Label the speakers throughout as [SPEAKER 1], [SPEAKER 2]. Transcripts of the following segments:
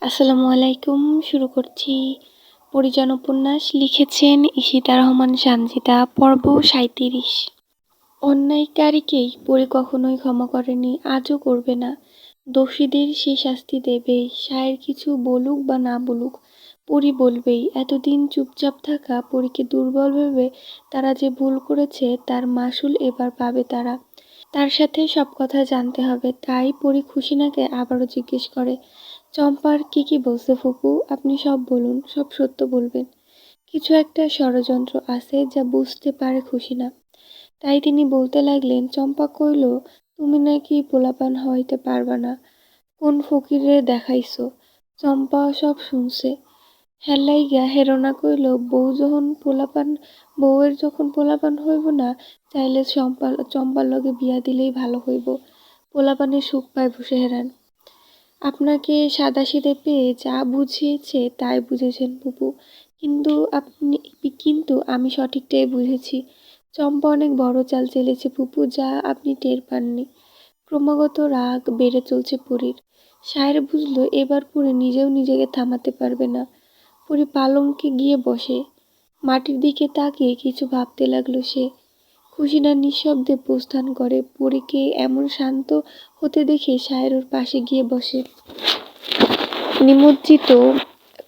[SPEAKER 1] আসসালামু আলাইকুম। শুরু করছি। পরিজন উপন্যাস লিখেছেন ঈশিতা রহমান সানজিদা। পর্ব ৩৭। অন্যায়কারীকেই পরি কখনোই ক্ষমা করেনি, আজও করবে না। দোষীদের সে শাস্তি দেবেই। সায়ের কিছু বলুক বা না বলুক, পরি বলবেই। এতদিন চুপচাপ থাকা পরীকে দুর্বল ভেবে তারা যে ভুল করেছে তার মাসুল এবার পাবে তারা। তার সাথে সব কথা জানতে হবে। তাই পরি খুশিনাকে আবারও জিজ্ঞেস করে, চম্পার কি বলছে ফুপু? আপনি সব বলুন, সব সত্য বলবেন। কিছু একটা ষড়যন্ত্র আছে যা বুঝতে পারে খুশিনা। তাই তিনি বলতে লাগলেন, চম্পা কইল তুমি নাকি পোলাপান হইতে পারবা না, কোন ফকিরে দেখাইছো? চম্পা সব শুনছে। হেলাইগা হেরোনা কইল বউয়ের যখন পোলাপান হইব না, চাইলে চম্পার লগে বিয়া দিলেই ভালো হইব। পোলাপানের সুখ পায় বসে হেরান। আপনাকে সাদাসিধে পেয়ে যা বুঝিয়েছে তাই বুঝেছেন ফুপু, কিন্তু আমি সঠিকটাই বুঝেছি। চম্পা অনেক বড় চাল চেলেছে ফুপু, যা আপনি টের পাননি। ক্রমাগত রাগ বেড়ে চলছে পরীর। সায়ের বুঝলো এবার পরি নিজেও নিজেকে থামাতে পারবে না। পরি পালঙ্কে গিয়ে বসে, মাটির দিকে তাকিয়ে কিছু ভাবতে লাগলো সে। খুশিনা নিঃশব্দে প্রস্থান করে। পরীকে এমন শান্ত হতে দেখে সায়ের ওর পাশে গিয়ে বসে। নিমজ্জিত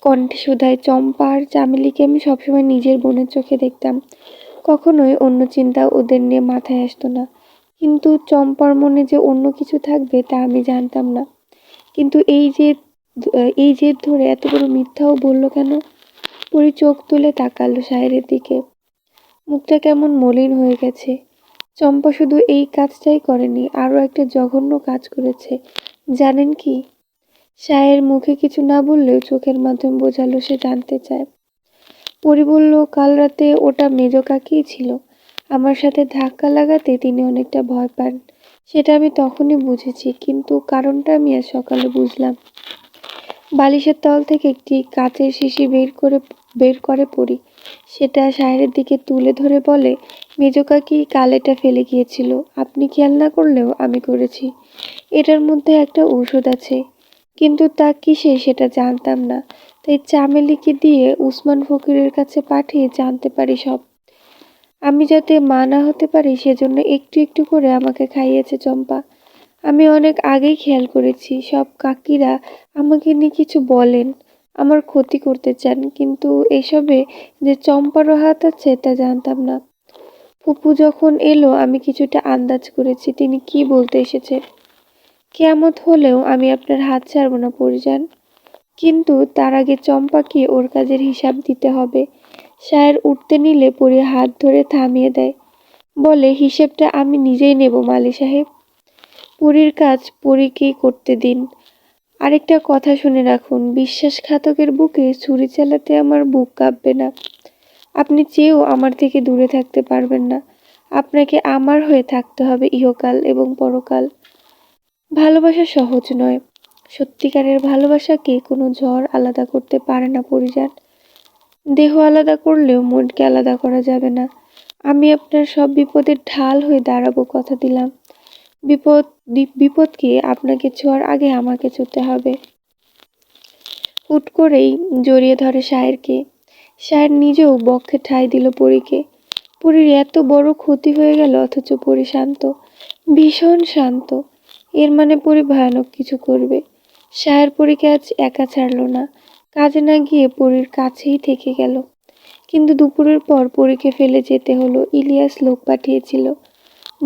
[SPEAKER 1] কণ্ঠে শুধায়, চম্পা আর চামেলিকে আমি সবসময় নিজের বোনের চোখে দেখতাম, কখনোই অন্য চিন্তা ওদের নিয়ে মাথায় আসতো না। কিন্তু চম্পার মনে যে অন্য কিছু থাকবে তা আমি জানতাম না। কিন্তু এই জেদ ধরে এত বড় মিথ্যাও বললো কেন? পরি চোখ তুলে তাকালো সায়েরের দিকে। মুখটা কেমন মলিন হয়ে গেছে। চম্পা শুধু এই কাজটাই করেনি, আরও একটা জঘন্য কাজ করেছে। জানেন কি? সায়ের মুখে কিছু না বললেও চোখের মাধ্যমে বোঝালো সে জানতে চায়। পরি বলল, কাল রাতে ওটা মেজো কাকিই ছিল। আমার সাথে ধাক্কা লাগাতে তিনি অনেকটা ভয় পান। সেটা আমি তখনই বুঝেছি, কিন্তু কারণটা আমি আজ সকালে বুঝলাম। বালিশের তল থেকে একটি কাচের শিশি বের করে পরি। সেটা সায়েরের দিকে তুলে ধরে বলে, মেজো কাকি কাল এটা ফেলে গিয়েছিল। আপনি খেয়াল না করলেও আমি করেছি। এটার মধ্যে একটা ঔষধ আছে, কিন্তু তা কিসে সেটা জানতাম না। তাই চামেলিকে দিয়ে উসমান ফকিরের কাছে পাঠিয়ে জানতে পারি সব। আমি যাতে মা না হতে পারি সেজন্য একটু একটু করে আমাকে খাইয়েছে চম্পা। আমি অনেক আগেই খেয়াল করেছি, সব কাকিরা আমাকে নিয়ে কিছু বলেন, আমার ক্ষতি করতে চান, কিন্তু এসবে যে চম্পারও হাত আছে তা জানতাম না। ফুপু যখন এলো আমি কিছুটা আন্দাজ করেছি তিনি কি বলতে এসেছে। কিয়ামত হলেও আমি আপনার হাত ছাড়ব না পরিজান, কিন্তু তার আগে চম্পাকে ওর কাজের হিসাব দিতে হবে। সায়ের উঠতে নিলে পরি হাত ধরে থামিয়ে দেয়, বলে, হিসেবটা আমি নিজেই নেব মালি সাহেব। পরীর কাজ পরীকেই করতে দিন। আরেকটা কথা শুনে রাখুন, বিশ্বাসঘাতকের বুকে ছুরি চালাতে আমার বুক কাঁপবে না। আপনি চেয়েও আমার থেকে দূরে থাকতে পারবেন না। আপনাকে আমার হয়ে থাকতে হবে ইহকাল এবং পরকাল। ভালোবাসা সহজ নয়। সত্যিকারের ভালোবাসাকে কোনো ঝড় আলাদা করতে পারে না পরিজান। দেহ আলাদা করলেও মনকে আলাদা করা যাবে না। আমি আপনার সব বিপদের ঢাল হয়ে দাঁড়াবো, কথা দিলাম। বিপদকে আপনাকে ছোঁয়ার আগে আমাকে ছুঁতে হবে। হুট করেই জড়িয়ে ধরে সায়েরকে। সায়ের নিজেও বক্ষে ঠাঁই দিল পরীকে। পরীর এত বড় ক্ষতি হয়ে গেল, অথচ পরী শান্ত, ভীষণ শান্ত। এর মানে পরী ভয়ানক কিছু করবে। সায়ের পরীকে আজ একা ছাড়ল না। কাজে না গিয়ে পরীর কাছেই থেকে গেল। কিন্তু দুপুরের পর পরীকে ফেলে যেতে হলো। ইলিয়াস লোক পাঠিয়েছিল।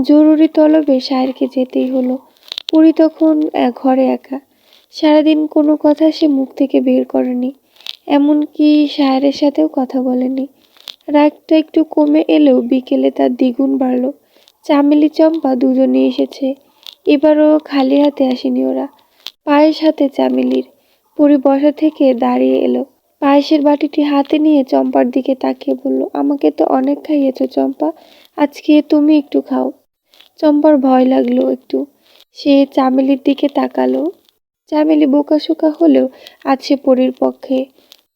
[SPEAKER 1] জরুরি তলবে সায়েরকে যেতেই হলো। পরী তখন ঘরে একা। সারাদিন কোনো কথা সে মুখ থেকে বের করেনি, এমনকি সায়েরের সাথেও কথা বলেনি। রাগটা একটু কমে এলেও বিকেলে তার দ্বিগুণ বাড়ল। চামেলি চম্পা দুজনে এসেছে। এবারও খালি হাতে আসেনি ওরা, পায়েস হাতে চামেলির। পরি বসা থেকে দাঁড়িয়ে এলো, পায়েসের বাটিটি হাতে নিয়ে চম্পার দিকে তাকিয়ে বলল, আমাকে তো অনেক খাইয়েছ চম্পা, আজকে তুমি একটু খাও। চম্পার ভয় লাগলো একটু। সে চামেলির দিকে তাকালো। চামেলি বোকাশোকা হলেও আজ সে পরীর পক্ষে।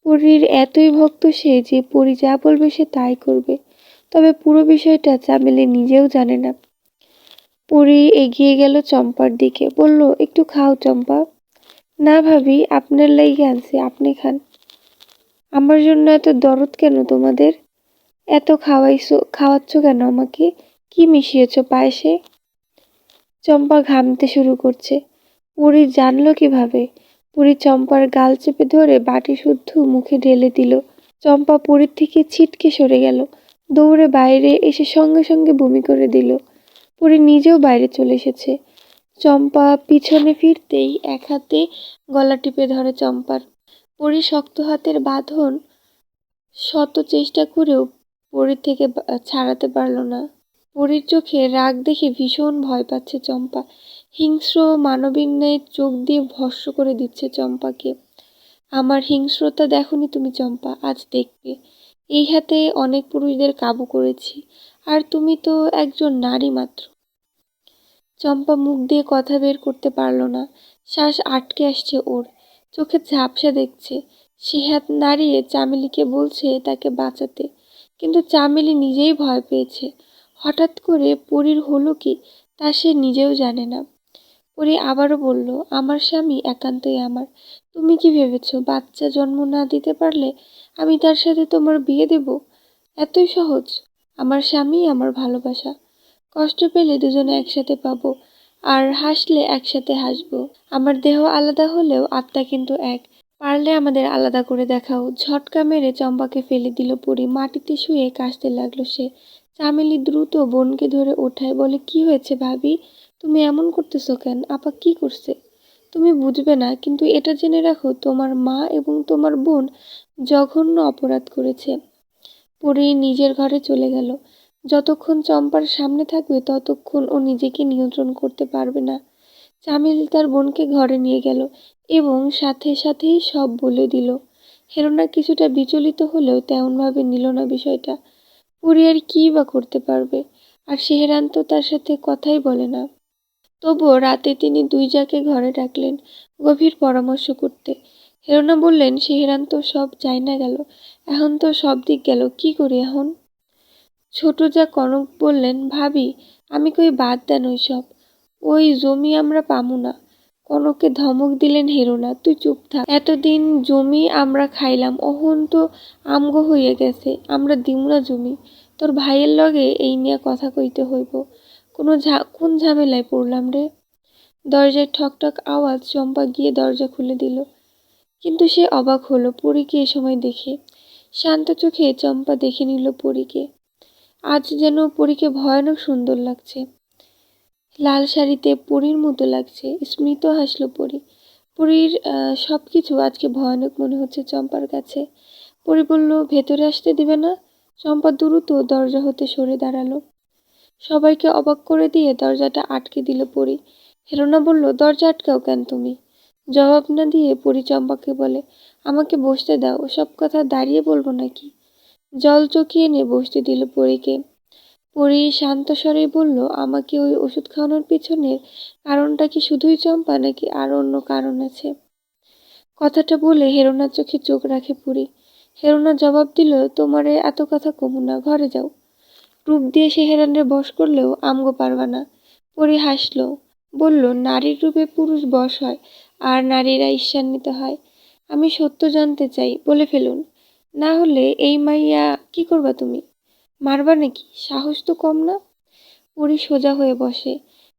[SPEAKER 1] পরীর এতই ভক্ত সে যে পরী যা বলবে সে তাই করবে। তবে পুরো বিষয়টা চামেলি নিজেও জানে না। পরী এগিয়ে গেল চম্পার দিকে, বলল, একটু খাও চম্পা। না ভাবি, আপনার লাইগা আনছি, আপনি খান। আমার জন্য এত দরদ কেন তোমাদের? এত খাওয়াচ্ছ কেন আমাকে? কি মিশিয়েছ পায়েসে? চম্পা ঘামতে শুরু করছে। পুরী জানলো কিভাবে? পুরী চম্পার গাল চেপে ধরে বাটি শুদ্ধ মুখে ঢেলে দিল। চম্পা পুরীর থেকে ছিটকে সরে গেল। দৌড়ে বাইরে এসে সঙ্গে সঙ্গে বমি করে দিল। পুরী নিজেও বাইরে চলে এসেছে। চম্পা পিছনে ফিরতেই এক হাতে গলা টিপে ধরে চম্পার। পুরী শক্ত হাতের বাঁধন শত চেষ্টা করেও পুরীর থেকে ছাড়াতে পারল না। পরীর চোখে রাগ দেখে ভীষণ ভয় পাচ্ছে চম্পা। হিংস্র মানবীর ন্যায় চোখ দিয়ে ভস্ম করে দিচ্ছে চম্পাকে। আমার হিংস্রতা দেখনি তুমি চম্পা, আজ দেখবে। এই হাতে অনেক পুরুষদের কাবু করেছি, আর তুমি তো একজন নারী মাত্র। চম্পা মুখ দিয়ে কথা বের করতে পারল না। শ্বাস আটকে আসছে ওর। চোখে ঝাপসা দেখছে। সে হাত নাড়িয়ে চামেলিকে বলছে তাকে বাঁচাতে, কিন্তু চামেলি নিজেই ভয় পেয়েছে। হঠাৎ করে পরীর হলো কি তা সে নিজেও জানে না। পরী আবারও বলল, আমার স্বামী একান্তই আমার। তুমি কি ভেবেছো বাচ্চা জন্ম না দিতে পারলে আমি তার সাথে তোমার বিয়ে দেব? এতই সহজ? আমার স্বামী আমার ভালোবাসা। কষ্ট পেলে দুজনে একসাথে পাবো, আর হাসলে একসাথে হাসবো। আমার দেহ আলাদা হলেও আত্মা কিন্তু এক। পারলে আমাদের আলাদা করে দেখাও। ঝটকা মেরে চম্পাকে ফেলে দিল পরী। মাটিতে শুয়ে কাশতে লাগলো সে। চামেলি দ্রুত বোনকে ধরে ওঠায়, বলে, কি হয়েছে ভাবি? তুমি এমন করতেছো কেন? আপা কি করছে? তুমি বুঝবে না, কিন্তু এটা জেনে রাখো তোমার মা এবং তোমার বোন জঘন্য অপরাধ করেছে। পরী নিজের ঘরে চলে গেল। যতক্ষণ চম্পার সামনে থাকবে ততক্ষণ ও নিজেকে নিয়ন্ত্রণ করতে পারবে না। চামেলি তার বোনকে ঘরে নিয়ে গেল এবং সাথে সাথেই সব বলে দিল। হেরোনা কিছুটা বিচলিত হলেও তেমনভাবে নিল না বিষয়টা। পরী আর কি বা করতে পারবে? আর সেহরান তো তার সাথে কথাই বলে না। তবুও রাতে তিনি দুই জাকে ঘরে ডাকলেন গভীর পরামর্শ করতে। হেরোনা বললেন, সেহরান তো সব চাই না গেল, এখন তো সব দিক গেল, কি করি এখন? ছোট যা কনক বললেন, ভাবি, আমি কই বাদ দেন ওই সব, ওই জমি আমরা পামু না। কনককে ধমক দিলেন হেরোনা, তুই চুপ থাক। এতদিন জমি আমরা খাইলাম, অহন তো আমগো হইয়া গেছে, আমরা দিমু না জমি। তোর ভাইয়ের লগে এই নিয়ে কথা কইতে হইব। কোন ঝামেলায় পড়লাম রে? দরজায় ঠকঠক আওয়াজ। চম্পা গিয়ে দরজা খুলে দিল, কিন্তু সে অবাক হলো পরীকে এ সময় দেখে। শান্ত চোখে চম্পা দেখে নিল পরীকে। আজ যেন পরীকে ভয়ানক সুন্দর লাগছে। লাল শাড়িতে পরীর মতো লাগছে। স্মিত হাসলো পরী। পরীর সবকিছু আজকে ভয়ানক মনে হচ্ছে চম্পার কাছে। পরী বলল, ভেতরে আসতে দিবে না? চম্পা দ্রুত দরজা হতে সরে দাঁড়ালো। সবাইকে অবাক করে দিয়ে দরজাটা আটকে দিল পরী। হেরোনা বলল, দরজা আটকাও কেন তুমি? জবাব না দিয়ে পরী চম্পাকে বলে, আমাকে বসতে দাও, ওসব কথা দাঁড়িয়ে বলবো নাকি? জল চকিয়ে এনে বসতে দিল পরীকে। পরী শান্ত স্বরেই বলল, আমাকে ওই ওষুধ খাওয়ানোর পিছনের কারণটা কি শুধুই চম্পা, নাকি আরো অন্য কারণ আছে? কথাটা বলে হেরোনার চোখে চোখ রাখে পরী। হেরোনা জবাব দিল, তোমারে এত কথা কমু না, ঘরে যাও। রূপ দিয়ে সেহেরানরে বশ করলেও আমগো পারবা না। পরী হাসলো, বলল, নারীর রূপে পুরুষ বশ হয়, আর নারীরা ঈর্ষান্বিত হয়। আমি সত্য জানতে চাই, বলে ফেলুন। না হলে এই মাইয়া কি করবা তুমি? মারবা নাকি? সাহস তো কম না। পরী সোজা হয়ে বসে।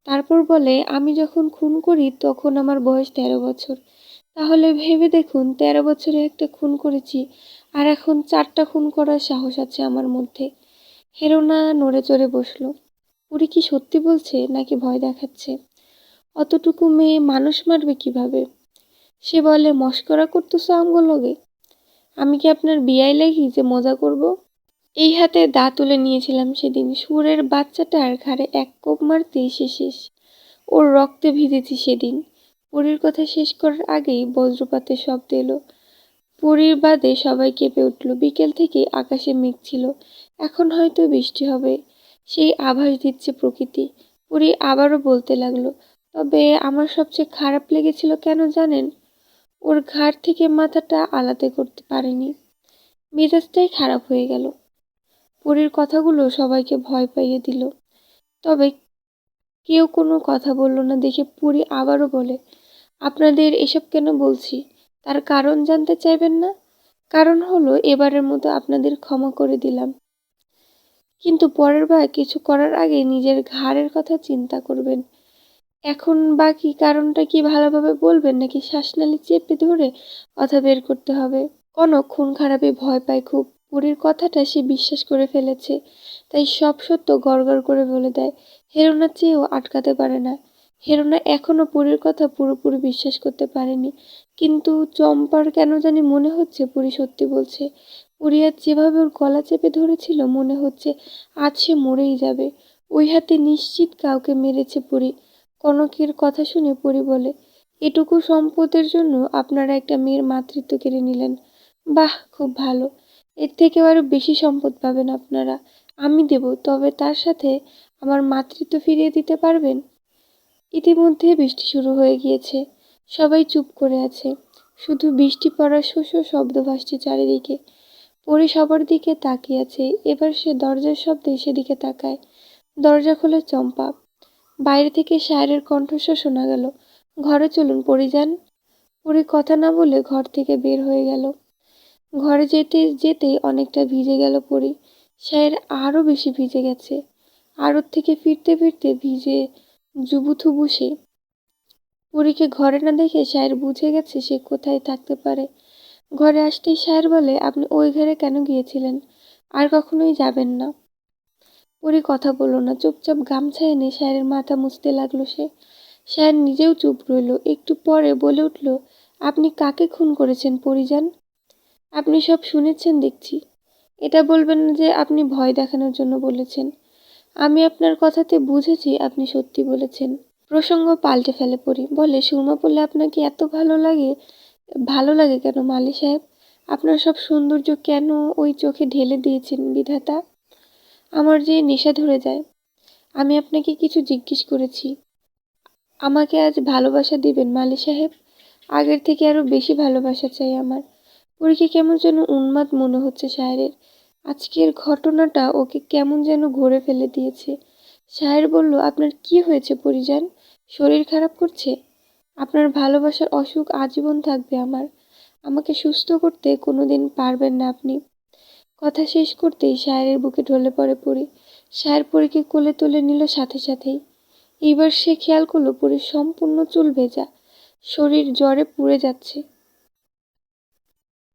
[SPEAKER 1] তারপর বলে, আমি যখন খুন করি তখন আমার বয়স 13 বছর। তাহলে ভেবে দেখুন, 13 বছরে একটা খুন করেছি, আর এখন 4টা খুন করার সাহস আছে আমার মধ্যে। হেরোনা নড়ে চড়ে বসলো। পরী কি সত্যি বলছে নাকি ভয় দেখাচ্ছে? অতটুকু মেয়ে মানুষ মারবে কিভাবে? সে বলে, মস্করা করতেছো আমগো লগে? আমি কি আপনার বিয়াই লাগি যে মজা করব? এই হাতে দা তুলে নিয়েছিলাম সেদিন। সুরের বাচ্চাটার ঘাড়ে এক কোপ মারতেই সে শেষ। ওর রক্তে ভিজেছি সেদিন। পরীর কথা শেষ করার আগেই বজ্রপাতের শব্দ এলো। পরীর বাদে সবাই কেঁপে উঠল। বিকেল থেকে আকাশে মেঘ ছিল, এখন হয়তো বৃষ্টি হবে, সেই আভাস দিচ্ছে প্রকৃতি। পরী আবারও বলতে লাগলো, তবে আমার সবচেয়ে খারাপ লেগেছিল কেন জানেন? ওর ঘাড় থেকে মাথাটা আলাদা করতে পারেনি। মেজাজটাই খারাপ হয়ে গেল। পরীর কথাগুলো সবাইকে ভয় পাইয়ে দিল। তবে কেউ কোনো কথা বলল না দেখে পরী আবারও বলে, আপনাদের এসব কেন বলছি তার কারণ জানতে চাইবেন না? কারণ হলো এবারের মতো আপনাদের ক্ষমা করে দিলাম, কিন্তু পরের বার কিছু করার আগে নিজের ঘাড়ের কথা চিন্তা করবেন। এখন বাকি কারণটা কি ভালোভাবে বলবেন নাকি শ্বাসনালী চেপে ধরে কথা বের করতে হবে? কনক খুন খারাপে ভয় পায় খুব। পরীর কথাটা সে বিশ্বাস করে ফেলেছে, তাই সব সত্য গড়গড় করে বলে দেয়। হেরোনা চেয়েও আটকাতে পারে না। হেরোনা এখনো পরীর কথা পুরোপুরি বিশ্বাস করতে পারেনি, কিন্তু চম্পার কেন জানি মনে হচ্ছে পরী সত্যি বলছে। পরী আজ যেভাবে ওর গলা চেপে ধরেছিল, মনে হচ্ছে আজ সে মরেই যাবে। ওই হাতে নিশ্চিত কাউকে মেরেছে পরী। কনকের কথা শুনে পরী বলে, এটুকু সম্পদের জন্য আপনারা একটা মেয়ের মাতৃত্ব কেড়ে নিলেন। বাহ, খুব ভালো। এর থেকেও আরো বেশি সম্পদ পাবেন আপনারা। আমি দেব, তবে তার সাথে আমার মাতৃত্ব ফিরিয়ে দিতে পারবেন? ইতিমধ্যে বৃষ্টি শুরু হয়ে গিয়েছে। সবাই চুপ করে আছে। শুধু বৃষ্টি পড়ার শো শো শব্দ ভাসছে চারিদিকে। পরী সবার দিকে তাকিয়ে আছে। এবার সে দরজার শব্দে সেদিকে তাকায়। দরজা খোলে চম্পা। বাইরে থেকে শায়রের কণ্ঠস্বর শোনা গেল, ঘরে চলুন পরিযান। পরী কথা না বলে ঘর থেকে বের হয়ে গেল। ঘরে যেতে যেতেই অনেকটা ভিজে গেল পরী। শায়ের আরো বেশি ভিজে গেছে। আড়ত থেকে ফিরতে ফিরতে ভিজে জুবুথুবু সে। পরীকে ঘরে না দেখে শায়ের বুঝে গেছে সে কোথায় থাকতে পারে। ঘরে আসতেই শায়ের বলে, আপনি ওই ঘরে কেন গিয়েছিলেন? আর কখনোই যাবেন না। পরী কথা বলল না, চুপচাপ গামছা এনে শায়ের মাথা মুছতে লাগলো সে। শায়ের নিজেও চুপ রইল। একটু পরে বলে উঠল, আপনি কাকে খুন করেছেন পরিজান? আপনি সব শুনেছেন দেখছি। এটা বলবেন না যে আপনি ভয় দেখানোর জন্য বলেছেন। আমি আপনার কথাতে বুঝেছি আপনি সত্যি বলেছেন। প্রসঙ্গ পাল্টে ফেলে পরী, বলে, সুরমা পড়লে আপনাকে এত ভালো লাগে কেন মালি সাহেব? আপনার সব সৌন্দর্য কেন ওই চোখে ঢেলে দিয়েছেন বিধাতা? আমার যে নেশা ধরে যায়। আমি আপনাকে কিছু জিজ্ঞেস করেছি। আমাকে আজ ভালোবাসা দিবেন মালি সাহেব? আগের থেকে আরো বেশি ভালোবাসা চাই আমার। পরীকে কেমন যেন উন্মাদ মনে হচ্ছে শায়েরের। আজকের ঘটনাটা ওকে কেমন যেন ঘুরে ফেলে দিয়েছে। শায়ের বলল, আপনার কি হয়েছে পরিজান? শরীর খারাপ করছে? আপনার ভালোবাসার অসুখ আজীবন থাকবে আমার। আমাকে সুস্থ করতে কোনোদিন পারবেন না আপনি। কথা শেষ করতেই শায়েরের বুকে ঢলে পড়ে পরী। শায়ের পরীকে কোলে তুলে নিল সাথে সাথেই। এইবার সে খেয়াল করলো পরীর সম্পূর্ণ চুল ভেজা, শরীর জ্বরে পুড়ে যাচ্ছে।